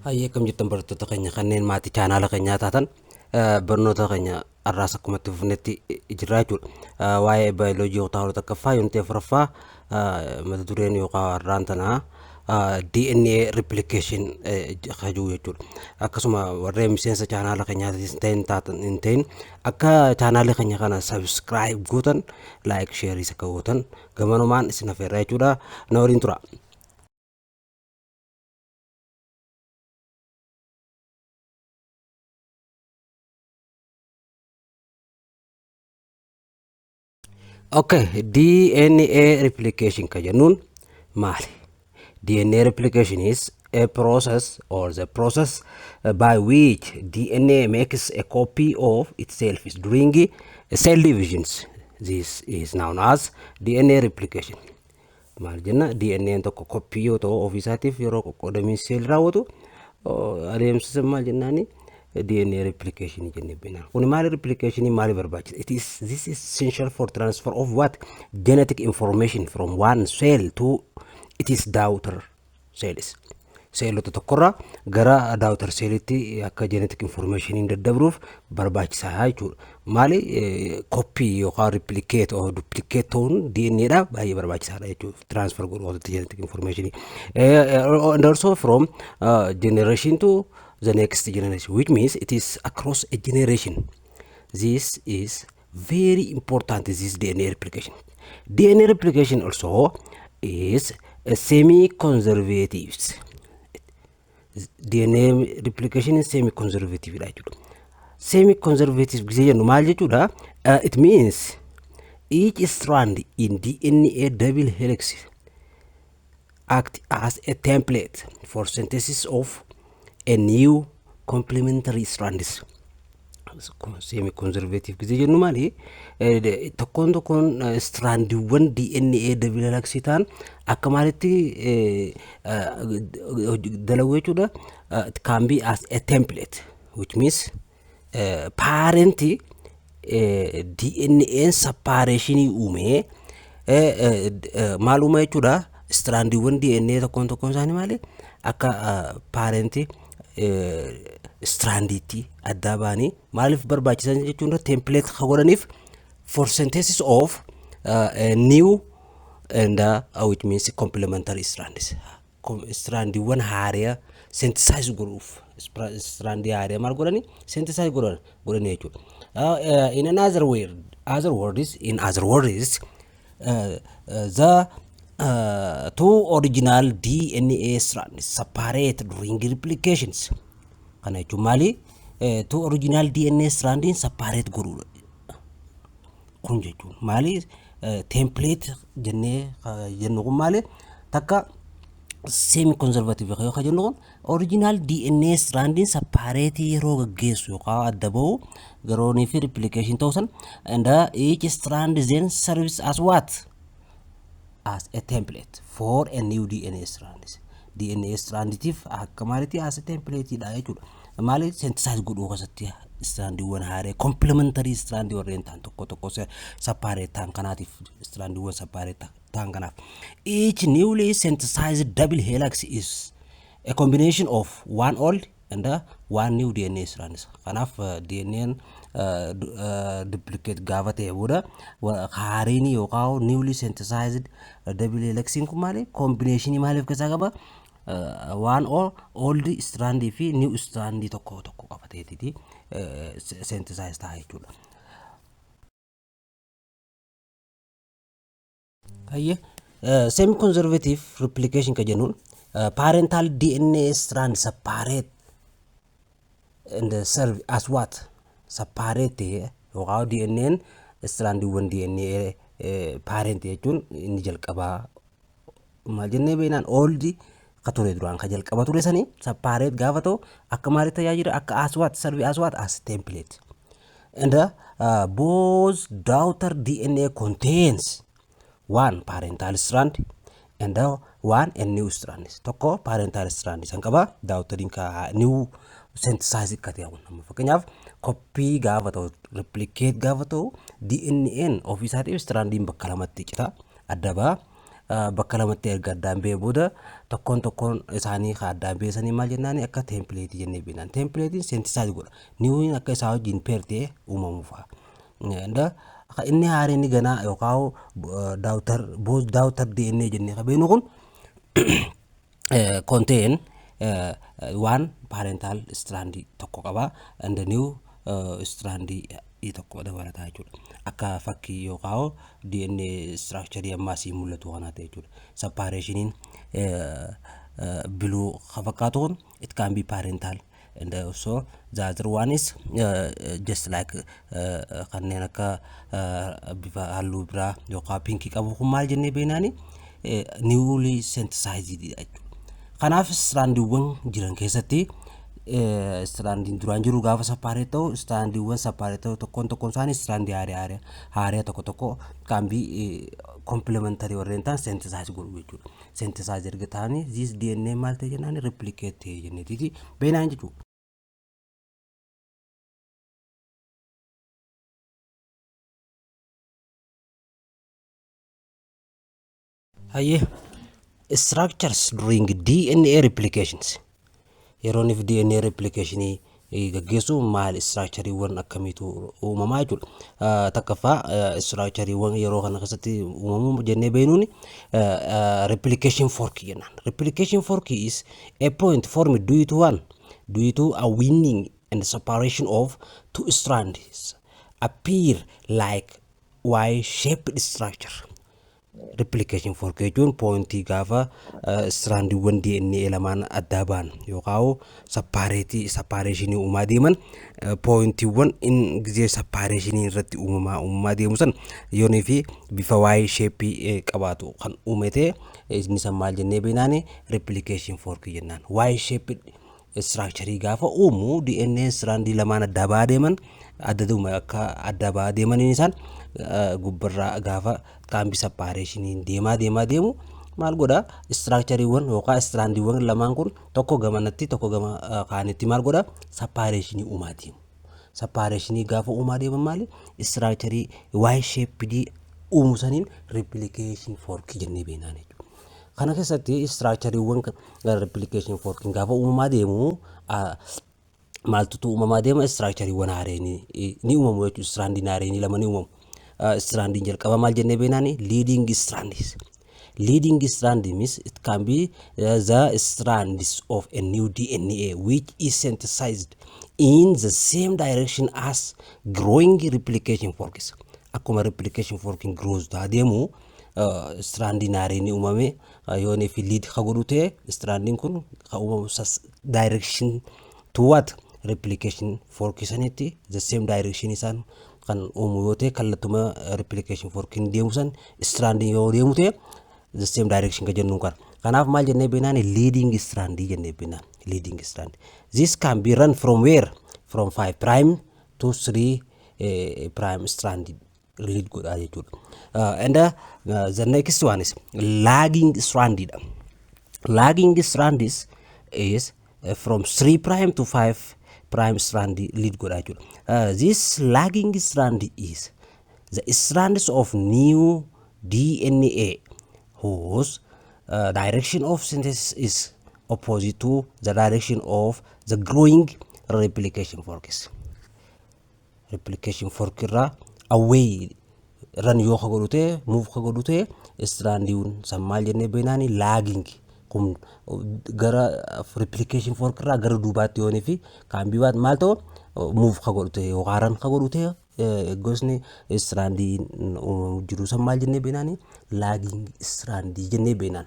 Hayyee kam jettan barattoota keenya kanneen maatii chaanaala keenyaa taatan barnoota keenya har'aas akkumatti fufnetti jirraa jechuudha. Waa'ee baayoloojii kutaa hora takkaffaa yuunitee afuraffaa mata dureen yookaan har'aan tanaa DNA replication hajuu jechuudha. Akkasuma warreen miseensa chaanaala keenyaatis hin ta'in akka chaanaala keenya kana subscribe gootan like share isa gootan gamanumaan isin affeerraa jechuudha. Na waliin tura. Okay, DNA replication kajenun mali. DNA replication is a process or the process by which DNA makes a copy of itself during cell divisions. This is known as DNA replication. Mal jenna DNA tokko copy yoo ta'u ofiisaatiif yeroo qoqqoodamee cell raawwatu adeemsisa maal jennaani DNA replication jenne bina. Kun maal replication maal barbaachisa? This is essential for transfer of what genetic information from one cell to its daughter cells. Cellota tokkorraa gara daughter cellitti akka genetic information hin daddabruuf barbaachisaa jechuudha. Maali copy yookaan replicate or duplicate ta'uun DNA dha baay'ee barbaachisaadha jechuudha. Transfer godhu genetic information and also from generation to the next generation, which means it is across a generation. This is very important, this DNA replication. DNA replication also is a semi-conservative. DNA replication is semi-conservative. Semi-conservative, it means each strand in DNA double helix act as a template for synthesis of a new complementary strands. Semi-conservative ጊዜ ጀኑ ማሊ tokkoon strandiiwwan DNA dabalaqsitaan akka maalitti dalawee jechuudha. It can be as a template, which means parent DNA separation uume maaluma jechuudha. Strandiiwwan DNA tokkoon isaanii maali akka parent stranditi adabani malif barbaachisan jechuudha. Template godhaniif for synthesis of a new and which means complementary strands. Strandi one area synthesize godhuuf strandi area mal godhani synthesize godhani jechuudha. In other words, the two original DNA strands separate during replications. Kana jechuun maali two original DNA strands separate godhu kun jechuun maali template jennee jennu kun maali takka semi conservative yoo jennu kun original DNA strands separate yeroo gaggeessu yookaan adda bahu garoonii fi replication ta'usan and each strand then serves as what? As a template for a new DNA strands. DNA stranditif akka maalitti as a template dha jechuudha. Maali synthesize godhu keessatti strandiiwwan haaree complementary strand warreen ta'an tokko separate ta'an kanaatiif strandiiwwan separate ta'an kanaaf each newly synthesized double helix is a combination of one old and one new DNA strands. Kanaaf DNA duplicate gaafa ta'e booda haareen yookaan newly synthesized double helix kun maali combination maaliif keessa qaba? One or old strand fi new strand tokko qabateeti synthesize ta'a jechuudha. Hayyee semi conservative replication ka jennuun parental DNA strand separate and serve as what? Separate yookaan DNA strandiiwwan DNA parent jechuun inni jalqabaa maal jennee beeknaan old kature duraan ka jalqaba ture sanii separate gaafa ta'u akka maalitti tajaajila akka as what serve as what as template and both daughter DNA contains one parental strand and one a new strand. Tokko parental strand san qaba daughter ka new synthesize ka ta'u nama fakkeenyaaf copy gaafa ta'u replicate gaafa ta'u DNA ofiisaatiin strandiin bakka lamatti cita adda baa bakka lamatti erga addaan ba'ee booda tokkoon isaanii addaan beesanii maal jennaani akka tempileetii jennee beeknaan. Tempileetiin seentisaayis godha. Niwuun akka isaa wajjin peer ta'ee uumamu fa'a. Inni haareen ganaa yookaan daawutar DNA jennee qabeenu kun contain one parental strand tokko qaba and new strand tokko dabalataa jechuudha. Akka fakkii yookaan DNA structure ammaasii mul'atu kana ta'e jechuudha. Separation below fakkaatu kun it can be parental and also the other one is just like kanneen akka bifa halluu biraa yookaan pinkii qabu kun maal jennee beeknaani newly synthesized jechuudha. Kanaaf strandiiwwan jiran keessatti strandiin duraan jiru gaafa separate ta'u strandiiwwan separate ta'u tokkoon isaanii strandii haaraa tokko kan bi complementary warreen ta'an synthesize godhu jechuudha. Synthesize erga ta'anii this DNA maal ta'e jennaan replicate ta'e jenneeti beeknaan jechuudha. Hayyee structures during DNA replications. Yeroon if DNA replication gaggeessu maal structureewwan akkamiitu uumamaa jechuudha. Takkaffaa structureewwan yeroo kana keessatti uumamu jennee beeknuuni replication fork jennaan. Replication fork is a point formed due to a winning and separation of two strands appear like Y-shaped structure. Replication fork jechuun pointii gaafa strandiiwwan DNA lamaan adda ba'an yookaan separation uumaa deeman pointiiwwan in gisee separation irratti uumaa deemu san yoonii fi bifa Y shape qabaatu kan uumate inni san maal jennee beeknaani replication fork jennaan. Y shape structure gaafa uumu DNA strandii lamaan adda ba'aa deeman adda ba'aa deemaniin isaan gubbarraa gaafa kaambi separation deemu maal godha structureewwan yookaan strandiiwwan lamaan kun tokko gamanatti tokko gama kaanitti maal godha separation uumaa deemu. Separation gaafa uumaa deeman maali structure Y shaped uumu saniin replication fork jennee beeknaan jechuudha. Kana keessatti structureewwan replication fork gaafa uumamaa deemu maaltu uumamaa deema structureewwan haareen ni uumamu jechuudha. Strandiin haareen lama ni uumamu. Stranding jalqaba maal jennee beeknaani leading strands. Leading strand means it can be the strands of a new DNA which is synthesized in the same direction as growing replication forks. Akkuma replication fork grows deemu stranding haareen uumame yoonii fi lead ka godhu ta'e stranding kun ka uumamu direction to what replication fork sanitti the same direction isaan kan uumu yoo ta'e kallattuma replication fork deemu san stranding yoo deemu ta'e the same direction ka jennu kan. Kanaaf maal jennee beeknaan leading strand jennee beeknaan leading strand. This can be run from where from 5 prime to 3 prime strand lead godha jechuudha. And the next one is lagging strand. Lagging strand is from 3 prime to 5 prime strand lead godha jechuudha. This lagging strand is the strands of new DNA whose direction of synthesis is opposite to the direction of the growing replication forks. Replication fork irraa away run yoo ka godhu ta'e move ka godhu ta'e strandiiwwan san maal jennee beeknaani lagging kun gara replication fork irraa gara duubaatti yoonii fi kaambii baat maal ta'u move ka godhu ta'e yookaan run ka godhu ta'e gosni strandii jiru san maal jennee beeknaani lagging strandii jennee beeknaan.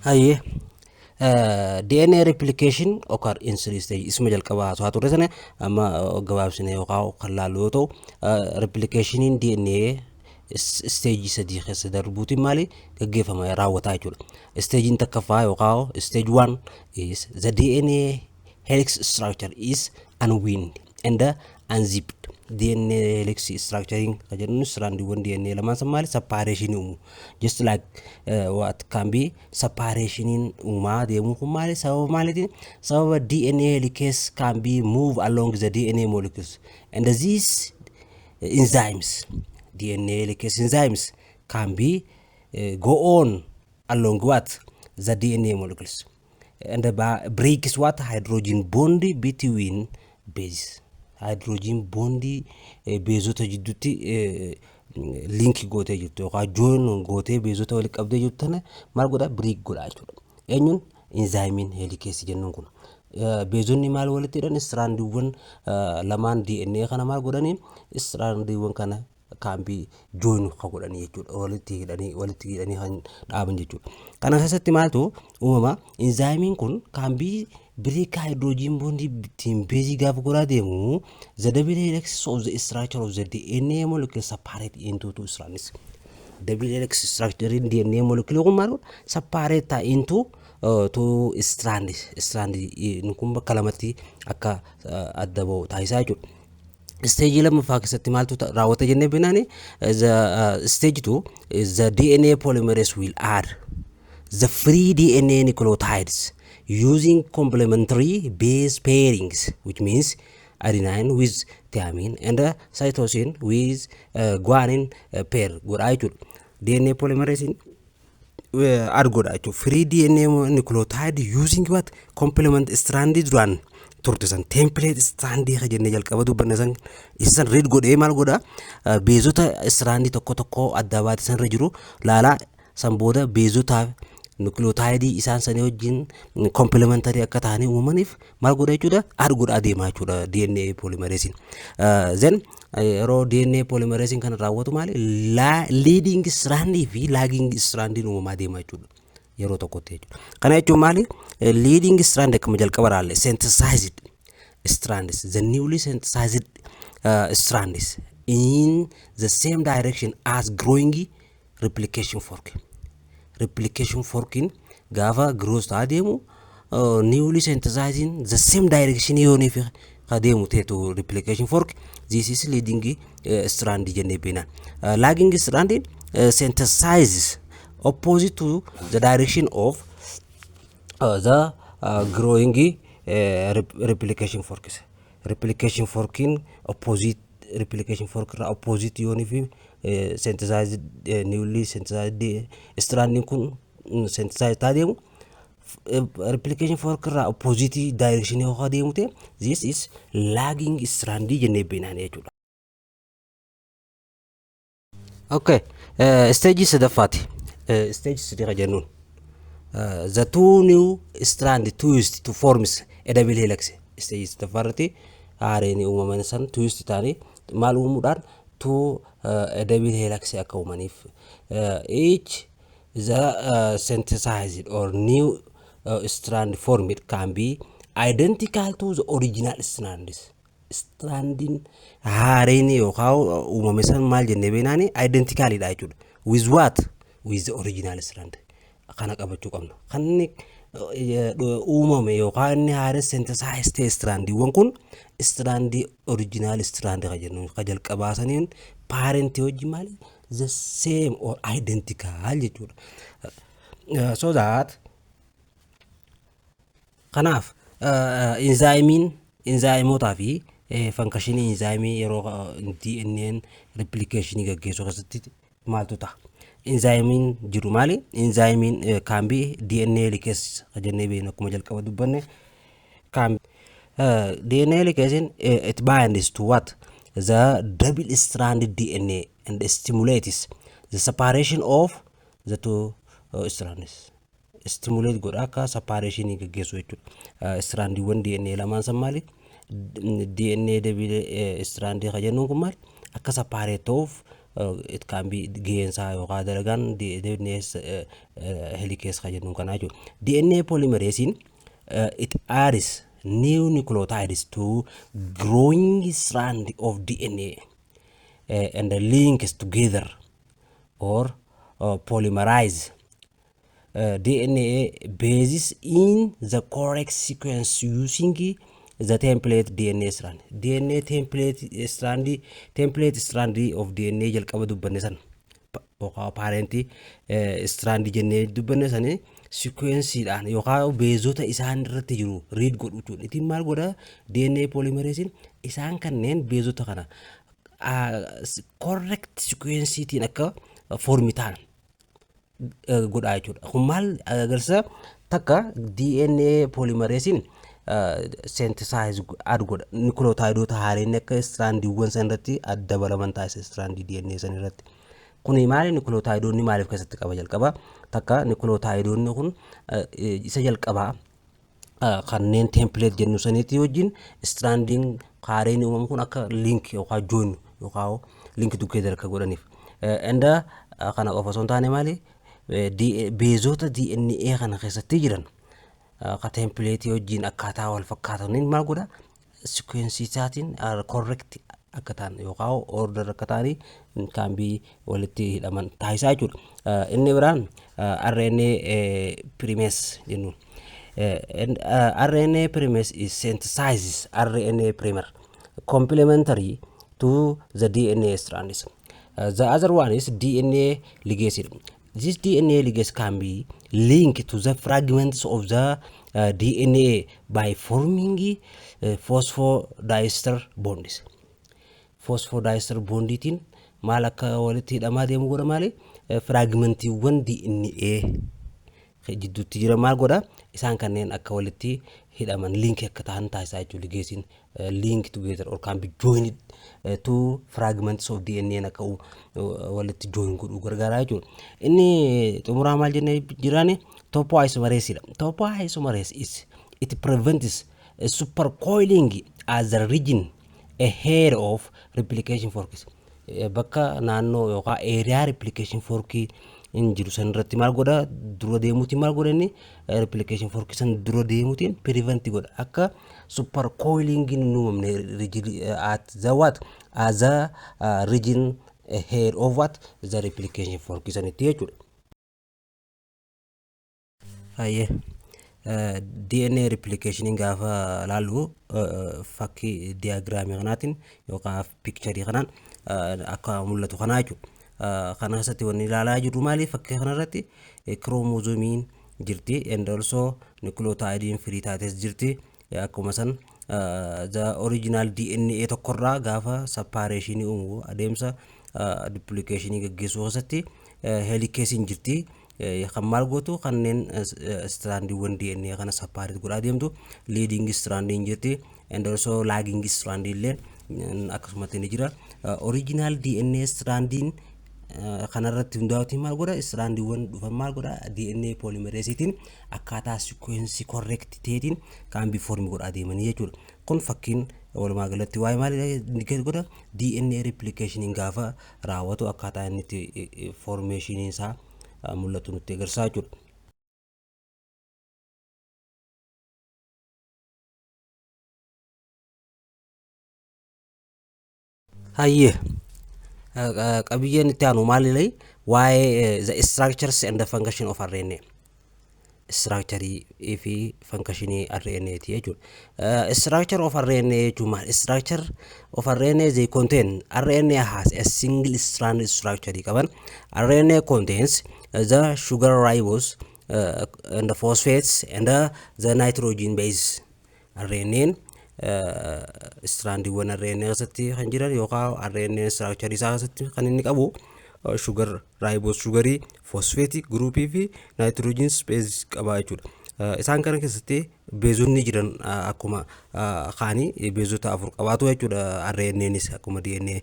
Hayyee DNA replication occur in 3 stages. Isma jalqabaa haasawaa turre sana amma gabaabsine yookaan kan laallu yoo ta'u replication in DNA stage 3 keessa darbuutiin maali gaggeeffama raawwataa jechuudha. Stage takkaffaa yookaan stage 1 is the DNA helix structure is unwound and unzipped. DNA helix structuring kajennu strandiiwwan DNA lamaan san maali separation uumu. Just like what can be separation uumaa deemuu kun maali sababa maalitiin sababa DNA helix can be move along the DNA molecules and these enzymes DNA helix enzymes can be go on along what the DNA molecules and breaks what hydrogen bond between bases. Hydrogen bond beezota jidduutti link gootee jirtu yookaan join gootee beezota walitti qabdee jirtu tana maal godha break godha jechuudha. Eenyuun enzymiin helikees jennuun kun beezonni maal walitti hidhan strandiiwwan lamaan DNA kana maal godhaniin strandiiwwan kana kan be join ka godhanii jechuudha walitti hidhanii kan dhaaban jechuudha. Kana keessatti maaltu uumama enzymiin kun kan be break hydrogen bond between base gaafa godhaa deemu the double helix of the structure of the DNA molecule separate into two strands. Double helix structure in DNA molecule kun maal separate into two strands. Strand kun bakka lamatti akka adda ba'u taasisaa jechuudha. Stage lammaffaa keessatti maaltu raawwata jennee beeknaan stage 2 the DNA polymerase will add the free DNA nucleotides using complementary base pairings, which means adenine with thymine and cytosine with guanine pair. Godhaa jechuudha. DNA polymerase add godhaa jechuudha. Free DNA nucleotide using what complement stranded one turtisan template strandi ka jenne jalqaba dubbanne san isan read godhee maal godha beezota strandi tokko adda baate san irra jiru laala san booda beezota nucleotide isaan sanii wajjin complementary akka ta'anii uumaniif maal godha jechuudha add godhaa deemaa jechuudha DNA polymerase. Then yeroo DNA polymerase kan raawwatu maali leading strandi fi lagging strandi uumamaa deemaa jechuudha yeroo tokkotti jechuudha. Kana jechuun maali leading strand akkuma jalqaba raalle synthesized strands the newly synthesized strands in the same direction as growing replication fork. Replication forking gaafa grows tadeemu newly synthesizing the same direction yoonif kadeemu teetu replication fork. This is leading strand jenne beena. Lagging strand synthesizes opposite to the direction of the growing replication forks. Replication forking opposite replication fork opposite yoonif synthesized newly synthesized stranding kun synthesized tadeemu replication fork opposite direction yoo kadeemu te this is lagging strand jenne beena jechuudha. Okay, stage sadaffaati. Stage 3 jennuun the two new strand twist to forms a double helix. Stage sadaffaarratti haareen uumaman san twist taanii maal uumuudhaan two a double helix akka uumaniif each the synthesized or new strand formed can be identical to the original strands. Strandin haareen yookaan uumame san maal jennee beenaani identical dha jechuudha. With what? With the original strand. Kana qabachuu qabna. Kanni uumame yookaan inni haareen synthesized strandiiwwan kun strandi original strand ka jennu ka jalqabaasaniin parent wajji maali the same or identical jechuudha. So that kanaaf enzymotaa fi function enzyme yeroo DNA replication gaggeessu keessatti maaltu ta'a. Enzyme jiru maali enzyme can be DNA helix jennee beekna akkuma jalqaba dubbanne can DNA helix it binds to what the double stranded DNA and stimulates the separation of the two strands. Stimulate godha akka separation gaggeessu jechuudha. Strandiiwwan DNA lamaan san maali DNA double strand ka jennuun kun maali akka separate of it can be geensaa yookaan dalagaan DNA helix ka jennuun kanaa jechuudha. DNA polymerase it adds new nucleotides to growing strand of DNA and links together or polymerize DNA bases in the correct sequence using the template DNA strand. DNA template strand of DNA jalqaba dubbanne san yookaan parenti strand jennee dubbanne sanii sequenceedhaan yookaan beezota isaan irratti jiru read godhu jechuudha. Itiin maal godha DNA polymerase isaan kanneen beezota kana correct sequenceetiin akka formi ta'an godha jechuudha. Kun maal agarsiisa takka DNA polymerase synthesize add godha nucleotideota haareen akka strandiiwwan san irratti adda balaman taasisa strandii DNA san irratti. Kuni maali nucleotideonni maaliif keessatti qaba jalqaba takka nucleotideonni kun isa jalqaba kanneen template jennu saniiti wajjin stranding haareen uumamu kun akka link yookaan join yookaan link together akka godhaniif enda kana qofa osoo hin taane maali beezota DNA kana keessatti jiran ka template wajjin akkaataa wal fakkaataniin maal godha sequence isaatiin correct akka ta'an yookaan order akka ta'anii kan walitti hidhaman taasisaa jechuudha. Inni biraan RNA primase jennuun. RNA primase is synthesizes RNA primer complementary to the DNA strands. The other one is DNA ligase. This DNA ligase can be linked to the fragments of the DNA by forming phosphodiester bonds. Phosphodiester bonditiin maal akka walitti hidhamaa deemu godha maali fragmentiiwwan DNA jidduutti jira maal godha isaan kanneen akka walitti hidhaman link akka ta'an taasisaa jechuudha. Ligasein link together or can be joined to fragments of DNA akka walitti join godhu gargaaraa jechuudha. Inni xumuraa maal jennee jiraane topoisomerase dha. Topoisomerase it prevents supercoiling as a region ahead of replication forks. Bakka naannoo yookaan area replication fork in jiru san irratti maal godha dura deemuutiin maal godha inni replication fork san dura deemuutiin prevent godha akka supercoiling in uumamne at the what as a region ahead of what the replication fork sanitti jechuudha. Hayyee DNA replication gaafa laallu fakkii diagram kanaatiin yookaan picture kanaan akka mul'atu kanaa jechuudha. Kana keessatti wanni ilaalaa jirru maali fakkii kana irratti chromosomiin jirti and also nucleotide free taates jirti akkuma san the original DNA tokkorraa gaafa separation uumu adeemsa duplication gaggeessuu keessatti helicasein jirti. Kan maal gootu kanneen strandiiwwan DNA kana separate godhaa deemtu leading strand jirti and also lagging strand illee akkasumatti ni jira. Original DNA strandin kanarratti hundaa'uutiin maal godha strandiiwwan dhufan maal godha DNA polymeraseetiin akkaataa sequence correct ta'eetiin kan form godhaa deemanii jechuudha. Kun fakkiin walumaa galatti waa'ee maali godha DNA replication gaafa raawwatu akkaataa inni itti formation isaa mul'atu nutti agarsiisaa jechuudha. Hayyee qabiyyeen itti aanu maalilay waa'ee the structures and the function of RNA structure fi function RNA ti jechuudha. Structure of RNA jechuun structure of RNA they contain RNA has a single strand structure qaban. RNA contains the sugar ribose and the phosphates and the nitrogen base. RNA strandiiwwan RNA keessatti kan jiran yookaan RNA structure isaa keessatti kan inni qabu sugar ribose sugarii phosphate groupii fi nitrogen base qaba jechuudha. Isaan kana keessatti beezonni jiran akkuma kaanii beezota afur qabaatu jechuudha. RNAnis akkuma DNA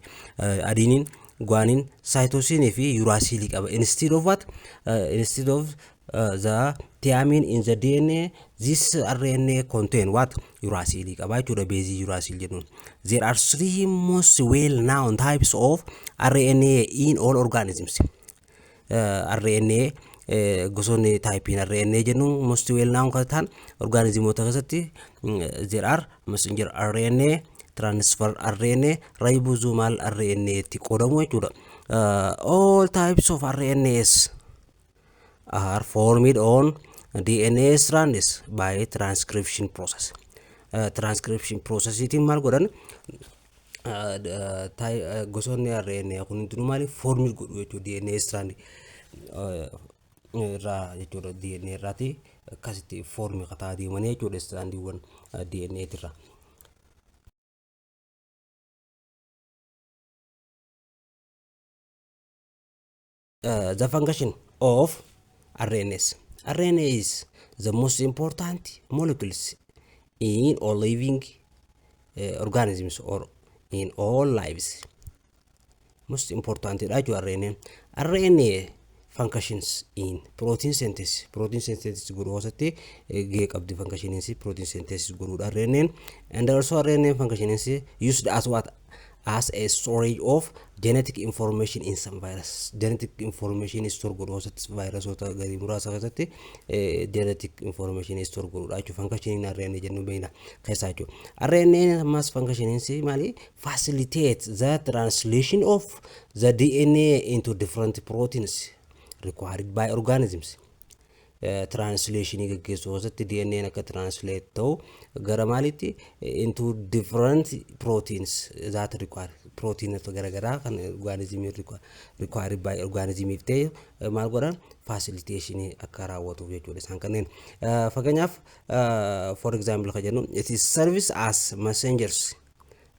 adenine guanine cytosine fi uracil qaba. Instead of what instead of the thiamine in the DNA, this RNA contain what uracil qaba jechuudha. Base uracil jennuun. There are three most well known types of RNA in all organisms. RNA gosoonni type in RNA jennuun most well known kan ta'an organismoota keessatti there are messenger RNA, transfer RNA, ribosomal RNA itti qoodamu jechuudha. All types of RNAs are formed on DNA strands by transcription process. transcription processitiin maal godhan gosoonni RNA kun hundinuu maali foormii godhu jechuudha DNA strand irraa jechuudha DNA irraati akkasitti foormii qataa deemanii jechuudha strandiiwwan DNA irraa. The function of RNAs. RNA is the most important molecules in all living organisms or in all lives. Most important RNA. RNA functions in protein synthesis. Protein synthesis guru hosatti gee qabdi functions protein synthesis guru RNA, and also RNA functions used as what? As a storage of genetic information in some virus. Genetic information is stored guru hosatti virus ota gari murasa keessatti genetic information is stored guru achu function in RNA jennu beena keessa achu. RNA mas functions mali facilitate the translation of the DNA into different proteins required by organisms. Translation geggeessu keessatti DNA akka translate ta'u gara maalitti into different proteins that require protein gara kan organism required by organism if ta'e maal godhan facilitation akka raawwatuuf jechuudha isaan kanneen. Fakkeenyaaf for example ka jennu it is serves as messengers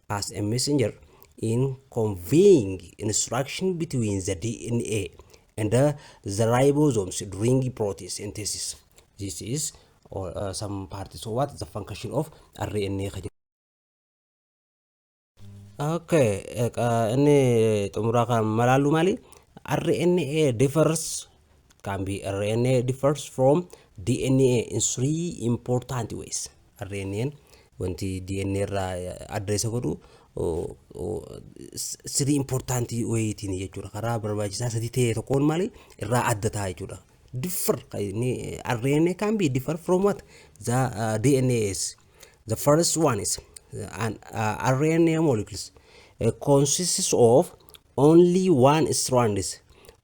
as a messenger in conveying instruction between the DNA and the ribosomes during protein synthesis. This is some parts of what the function of RNA. Okay, ini tumuraka malalu mali RNA differs from DNA in 3 important ways. RNA wanti DNA ra address godhu 3 important way tin jechuudha karaa barbaachisaa sadii ta'e tokkoon maali irraa adda ta'a jechuudha. Differ RNA can be differ from what the DNA is. The first one is RNA molecules consists of only one strand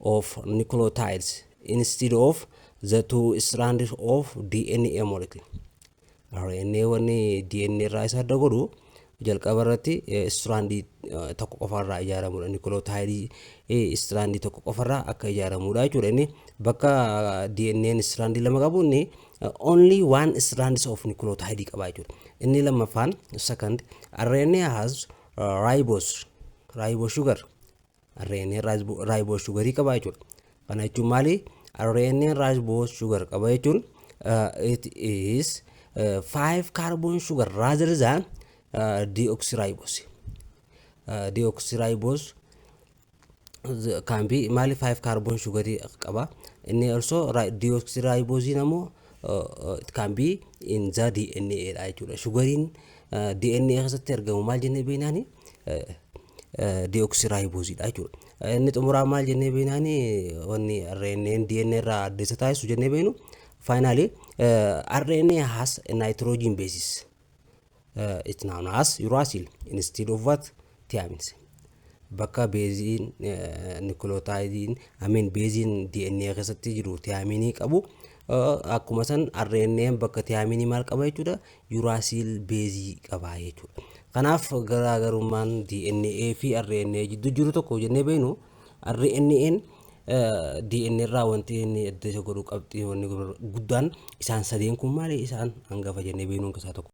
of nucleotides instead of the 2 strands of DNA molecule. RNA wani DNA ra isa adda godhu jalqabarratti strandi tokko qofarraa ijaaramudha. Nucleotide strandi tokko qofarraa akka ijaaramudha jechuudha. Inni bakka DNA strandi lama qabu inni only one strands of nucleotide qaba jechuudha. Inni lamaffaan second RNA has ribose sugar. RNA ribose sugar qaba jechuudha. Kana jechuun maali? RNA ribose sugar qaba jechuun it is 5 carbon sugar rather than deoxyribose. Deoxyribose can be mali 5 carbon sugar qaba. And also deoxyribose namo it can be in the DNA jechuudha. Sugarin DNA keessatti argamu maal jennee beenaani deoxyribose jechuudha. Inni xumuraa maal jennee beenaani wanni RNA DNA irraa adda taasisu jennee beenu. Finally RNA has a nitrogen basis. It's known as uracil instead of what? Thymines. Bakka basin nucleotide basin DNA keessatti jiru thymine qabu akkuma san RNA bakka thymine maal qaba jechuudha uracil base qaba jechuudha. Kanaaf garaagarummaan DNA fi RNA jidduu jiru tokko jennee beenu RNA DNA irraa wanti inni adda isa godhu qabxii wanni guddaan isaan sadeen kun maali isaan hangafa jennee beenuun keessaa tokko.